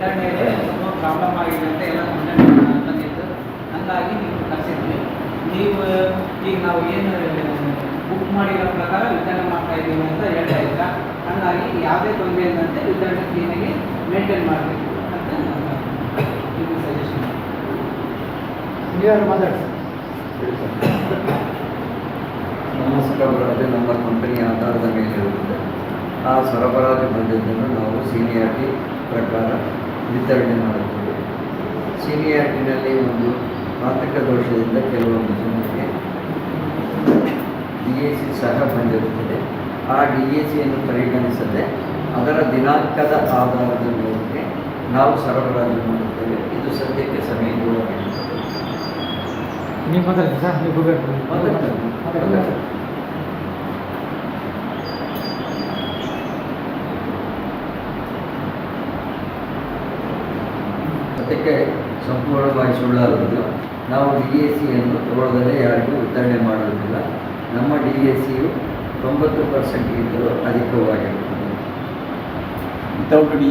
ವಿತರಣೆಯಲ್ಲಿ ಸ್ವಲ್ಪ ಪ್ರಾಬ್ಲಮ್ ಆಗಿದೆ ಅಂತ ಎಲ್ಲ ಕಂಪ್ಲೇಂಟ್ ಬಂದಿತ್ತು. ಹಂಗಾಗಿ ನೀವು ಕಳಿಸಿದ್ವಿ. ನೀವು ಈಗ ನಾವು ಏನು ಬುಕ್ ಮಾಡಿರೋ ಪ್ರಕಾರ ವಿತರಣೆ ಮಾಡ್ತಾ ಇದ್ದೀವಿ ಅಂತ ಹೇಳ್ತಾ ಇದ್ದ. ಹಂಗಾಗಿ ಯಾವುದೇ ತೊಂದರೆ ಇಲ್ಲದಂತೆ ವಿತರಣೆ ಕ್ಲೀನಾಗಿ ಮೇಂಟೈನ್ ಮಾಡಬೇಕು ಅಂತ ನಿಮಗೆ ಸಜೆಷನ್. ನೀವ್ಯಾರು ಮಾತಾಡ್ಸಿ. ನಮ್ಮ ಸರಬರಾಜು ನಮ್ಮ ಕಂಪನಿಯ ಆಧಾರದ ಮೇಲೆ ಇರುತ್ತದೆ. ಆ ಸರಬರಾಜು ಬಂದಿದ್ದನ್ನು ನಾವು ಸೀನಿಯಾರಿಟಿ ಪ್ರಕಾರ ವಿತರಣೆ ಮಾಡುತ್ತೇವೆ. ಸೀನಿಯಾರಿಟಿನಲ್ಲಿ ಒಂದು ತಾಂತ್ರಿಕ ದೋಷದಿಂದ ಕೆಲವೊಂದು ಜನರಿಗೆ DAC ಸಹ ಬಂದಿರುತ್ತದೆ. ಆ DACಯನ್ನು ಪರಿಗಣಿಸದೆ ಅದರ ದಿನಾಂಕದ ಆಧಾರದ ಮೇಲೆ ನಾವು ಸರಬರಾಜು ಮಾಡುತ್ತೇವೆ. ಇದು ಸದ್ಯಕ್ಕೆ ಸಮೀಪವಾಗಿದೆ. ನೀವು ಮಾತಾಡ್ತೀವಿ ಸರ್, ನೀವು ಸದ್ಯಕ್ಕೆ ಸಂಪೂರ್ಣವಾಗಿ ಸುಳ್ಳಾಗುವುದು. ನಾವು DACಯನ್ನು ತಗೊಳ್ಳದಲ್ಲೇ ಯಾರಿಗೂ ವಿತರಣೆ ಮಾಡುವುದಿಲ್ಲ. ನಮ್ಮ DACಯು 90% ಅಧಿಕವಾಗಿರುತ್ತದೆ. ವಿತೌಟ್